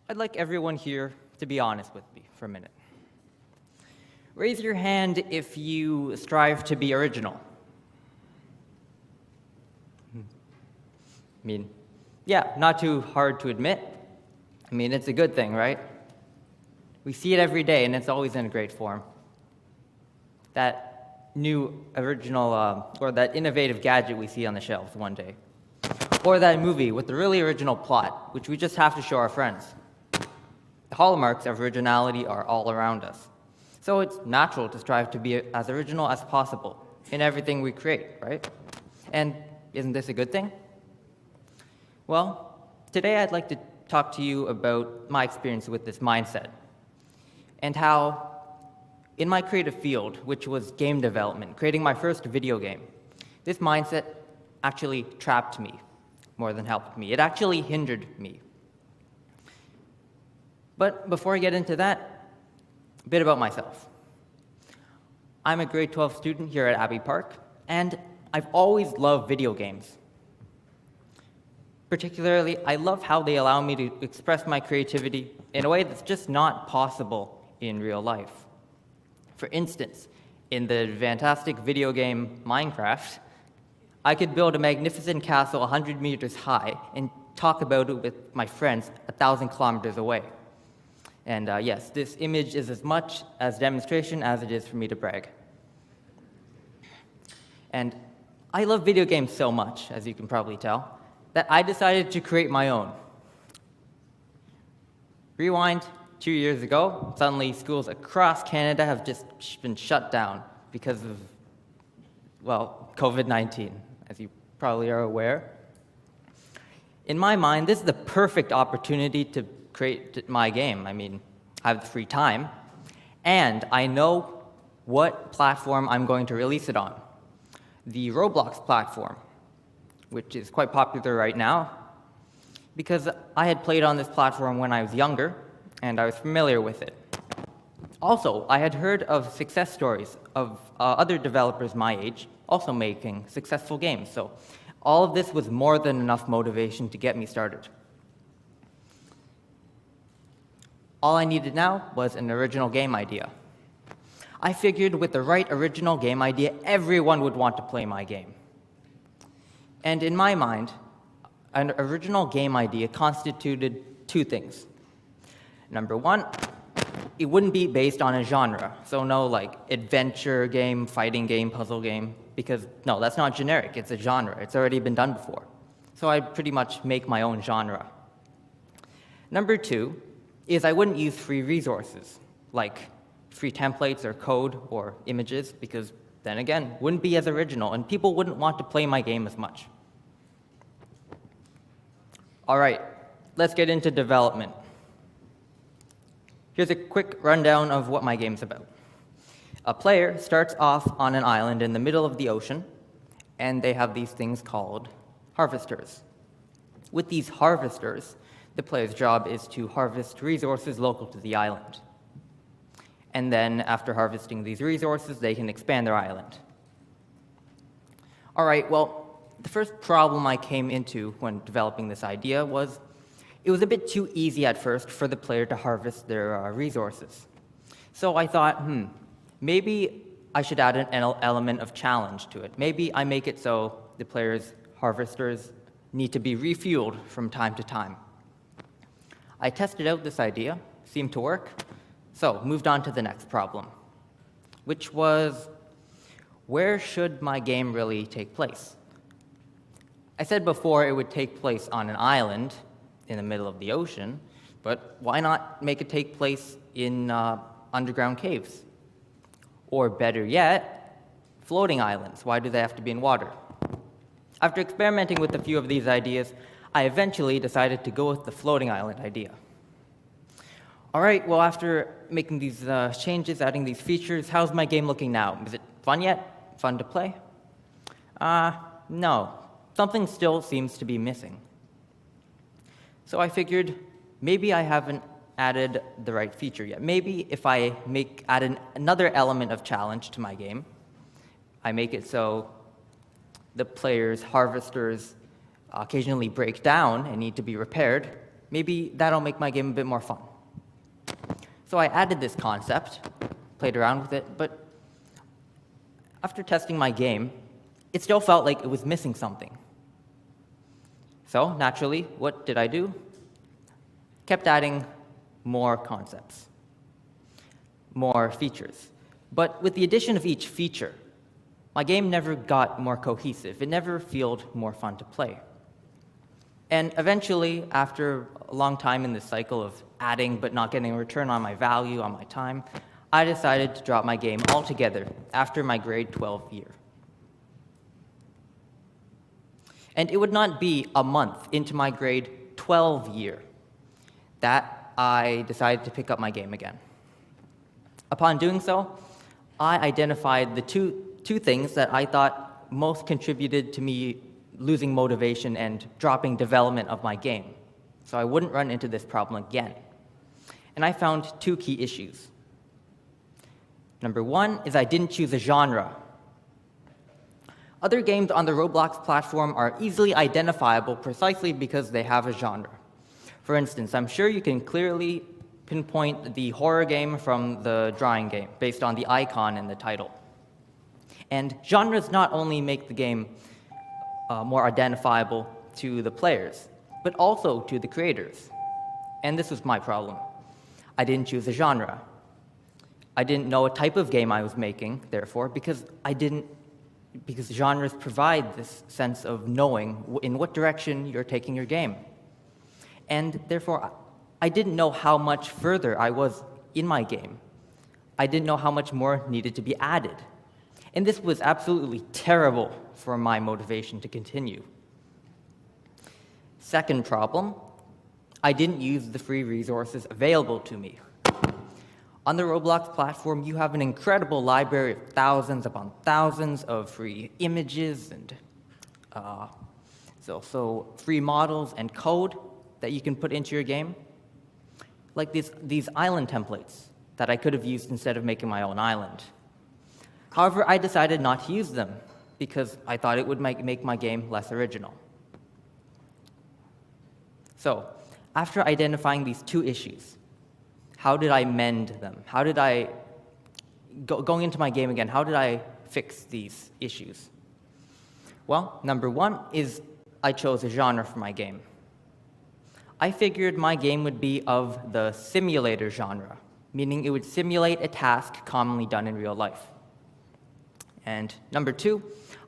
I'd like everyone here to be honest with me for a minute. Raise your hand if you strive to be original. Yeah, not too hard to admit. It's a good thing, right? We see it every day, and it's always in a great form. That new original, or that innovative gadget we see on the shelves one day. Or that movie with the really original plot, which we just have to show our friends. The hallmarks of originality are all around us. So it's natural to strive to be as original as possible in everything we create, right? And isn't this a good thing? Well, today I'd like to talk to you about my experience with this mindset and how in my creative field, which was game development, creating my first video game, this mindset actually trapped me more than helped me. It actually hindered me. But before I get into that, a bit about myself. I'm a grade 12 student here at Abbey Park, and I've always loved video games. Particularly, I love how they allow me to express my creativity in a way that's just not possible in real life. For instance, in the fantastic video game Minecraft, I could build a magnificent castle 100 meters high and talk about it with my friends 1,000 kilometers away. And yes, this image is as much as demonstration as it is for me to brag. And I love video games so much, as you can probably tell, that I decided to create my own. Rewind 2 years ago, suddenly schools across Canada have just been shut down because of, COVID-19, as you probably are aware. In my mind, this is the perfect opportunity to create my game. I have the free time, and I know what platform I'm going to release it on. The Roblox platform, which is quite popular right now, because I had played on this platform when I was younger, and I was familiar with it. Also, I had heard of success stories of other developers my age also making successful games, so all of this was more than enough motivation to get me started. All I needed now was an original game idea. I figured with the right original game idea, everyone would want to play my game. And in my mind, an original game idea constituted two things. Number one, it wouldn't be based on a genre. So no adventure game, fighting game, puzzle game, because no, that's not generic, it's a genre. It's already been done before. So I'd pretty much make my own genre. Number two is I wouldn't use free resources, like free templates or code or images, because then again, wouldn't be as original and people wouldn't want to play my game as much. All right, let's get into development. Here's a quick rundown of what my game's about. A player starts off on an island in the middle of the ocean, and they have these things called harvesters. With these harvesters, the player's job is to harvest resources local to the island. And then, after harvesting these resources, they can expand their island. All right, well, the first problem I came into when developing this idea was it was a bit too easy at first for the player to harvest their resources. So I thought, maybe I should add an element of challenge to it. Maybe I make it so the player's harvesters need to be refueled from time to time. I tested out this idea, seemed to work, so moved on to the next problem, which was, where should my game really take place? I said before it would take place on an island in the middle of the ocean, but why not make it take place in underground caves? Or better yet, floating islands. Why do they have to be in water? After experimenting with a few of these ideas, I eventually decided to go with the floating island idea. All right, well, after making these changes, adding these features, how's my game looking now? Is it fun yet? Fun to play? No. Something still seems to be missing. So I figured maybe I haven't added the right feature yet. Maybe if I add another element of challenge to my game, I make it so the player's harvesters occasionally break down and need to be repaired. Maybe that'll make my game a bit more fun. So I added this concept, played around with it, but after testing my game, it still felt like it was missing something. So naturally, what did I do? Kept adding more concepts, more features. But with the addition of each feature, my game never got more cohesive. It never felt more fun to play. And eventually, after a long time in this cycle of adding but not getting a return on my value, on my time, I decided to drop my game altogether after my grade 12 year. And it would not be a month into my grade 12 year that I decided to pick up my game again. Upon doing so, I identified the two things that I thought most contributed to me losing motivation and dropping development of my game, so I wouldn't run into this problem again. And I found two key issues. Number one is I didn't choose a genre. Other games on the Roblox platform are easily identifiable precisely because they have a genre. For instance, I'm sure you can clearly pinpoint the horror game from the drawing game based on the icon and the title. And genres not only make the game more identifiable to the players, but also to the creators. And this was my problem. I didn't choose a genre. I didn't know what type of game I was making, therefore, because genres provide this sense of knowing in what direction you're taking your game. And therefore, I didn't know how much further I was in my game. I didn't know how much more needed to be added. And this was absolutely terrible for my motivation to continue. Second problem, I didn't use the free resources available to me. On the Roblox platform, you have an incredible library of thousands upon thousands of free images and so free models and code that you can put into your game, like these island templates that I could have used instead of making my own island. However, I decided not to use them because I thought it would make my game less original. So, after identifying these two issues, how did I mend them? How did I, going into my game again, how did I fix these issues? Well, number one is I chose a genre for my game. I figured my game would be of the simulator genre, meaning it would simulate a task commonly done in real life. And number two,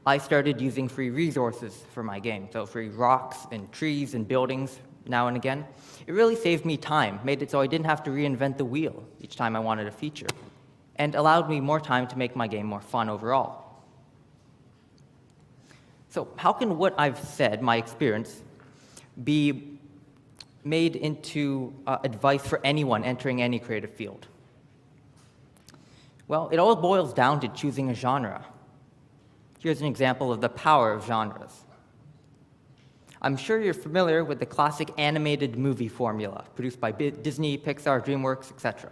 I started using free resources for my game, so free rocks and trees and buildings now and again. It really saved me time, made it so I didn't have to reinvent the wheel each time I wanted a feature, and allowed me more time to make my game more fun overall. So how can what I've said, my experience, be made into advice for anyone entering any creative field? Well, it all boils down to choosing a genre. Here's an example of the power of genres. I'm sure you're familiar with the classic animated movie formula produced by Disney, Pixar, DreamWorks, etc.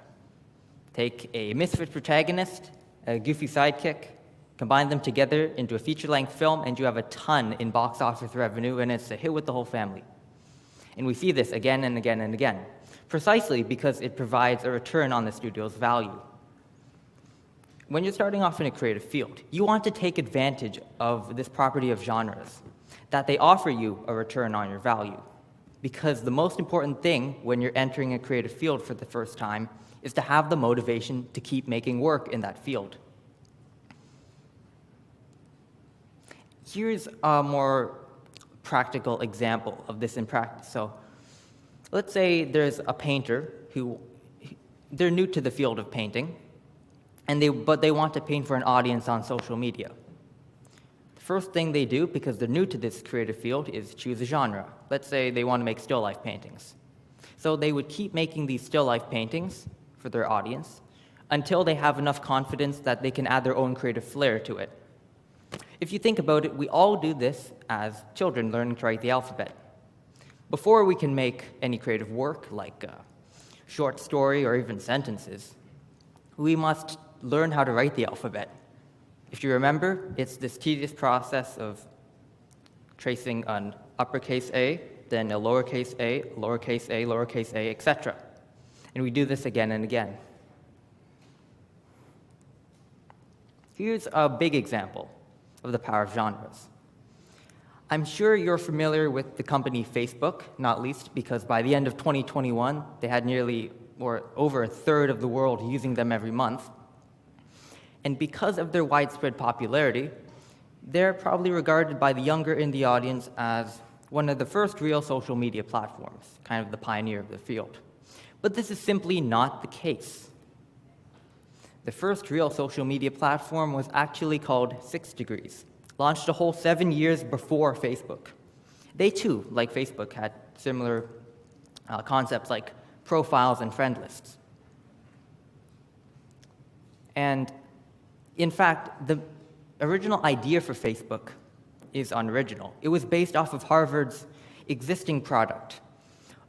Take a misfit protagonist, a goofy sidekick, combine them together into a feature-length film, and you have a ton in box office revenue, and it's a hit with the whole family. And we see this again and again and again, precisely because it provides a return on the studio's value. When you're starting off in a creative field, you want to take advantage of this property of genres, that they offer you a return on your value. Because the most important thing when you're entering a creative field for the first time is to have the motivation to keep making work in that field. Here's a more practical example of this in practice. So let's say there's a painter they're new to the field of painting, but they want to paint for an audience on social media. The first thing they do, because they're new to this creative field, is choose a genre. Let's say they want to make still life paintings. So they would keep making these still life paintings for their audience until they have enough confidence that they can add their own creative flair to it. If you think about it, we all do this as children learning to write the alphabet. Before we can make any creative work, like a short story or even sentences, we must learn how to write the alphabet. If you remember, it's this tedious process of tracing an uppercase A then a lowercase a, lowercase a, lowercase a, etc. And we do this again and again. Here's a big example of the power of genres. I'm sure you're familiar with the company Facebook, not least because by the end of 2021, they had nearly or over a third of the world using them every month. And because of their widespread popularity, they're probably regarded by the younger in the audience as one of the first real social media platforms, kind of the pioneer of the field. But this is simply not the case. The first real social media platform was actually called 6 Degrees, launched a whole 7 years before Facebook. They too, like Facebook, had similar concepts like profiles and friend lists. And in fact, the original idea for Facebook is unoriginal. It was based off of Harvard's existing product,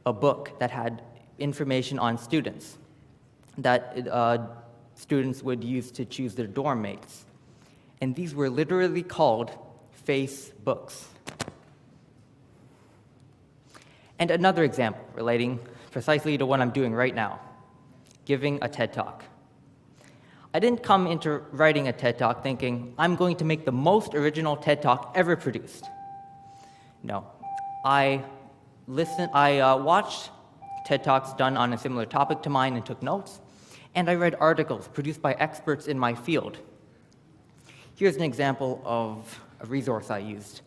a book that had information on students that students would use to choose their dorm mates. And these were literally called Facebooks. And another example relating precisely to what I'm doing right now, giving a TED Talk. I didn't come into writing a TED Talk thinking, I'm going to make the most original TED Talk ever produced. No. I watched TED Talks done on a similar topic to mine and took notes, and I read articles produced by experts in my field. Here's an example of a resource I used.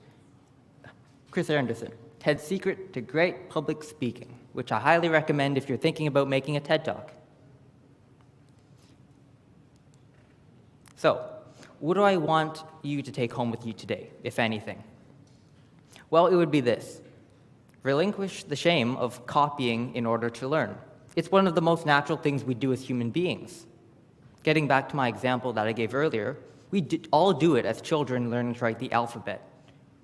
Chris Anderson, TED's Secret to Great Public Speaking, which I highly recommend if you're thinking about making a TED Talk. So, what do I want you to take home with you today, if anything? Well, it would be this. Relinquish the shame of copying in order to learn. It's one of the most natural things we do as human beings. Getting back to my example that I gave earlier, we all do it as children learning to write the alphabet.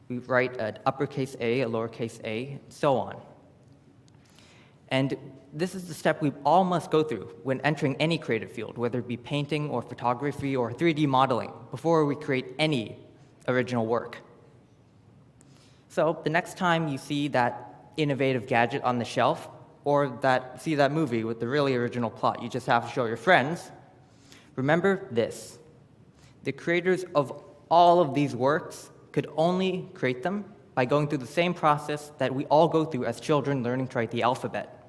We write an uppercase A, a lowercase a, and so on. And this is the step we all must go through when entering any creative field, whether it be painting or photography or 3D modeling, before we create any original work. So the next time you see that innovative gadget on the shelf, or see that movie with the really original plot you just have to show your friends, remember this. The creators of all of these works could only create them by going through the same process that we all go through as children learning to write the alphabet,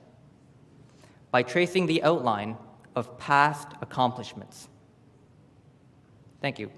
by tracing the outline of past accomplishments. Thank you.